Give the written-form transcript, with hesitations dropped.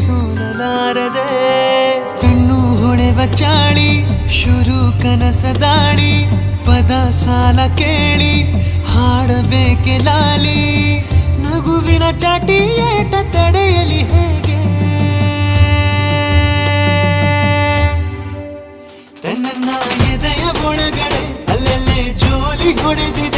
ಸೋಲಲಾರದೆ ಕಣ್ಣು ಹೊಡೆವ ಚಾಳಿ ಶುರು ಕನಸದಾಳಿ ಪದ ಸಾಲ ಕೇಳಿ ಹಾಡಬೇಕೆ ಲಾಲಿ ನಗುವಿನ ಚಾಟಿ ಏಟ ತಡೆಯಲಿ ಹೇಗೆ ತನ್ನ ಎದೆಯ ಒಳಗಡೆ ಅಲ್ಲೆಲ್ಲೇ ಜೋಲಿ ಹೊಡೆದಿದೆ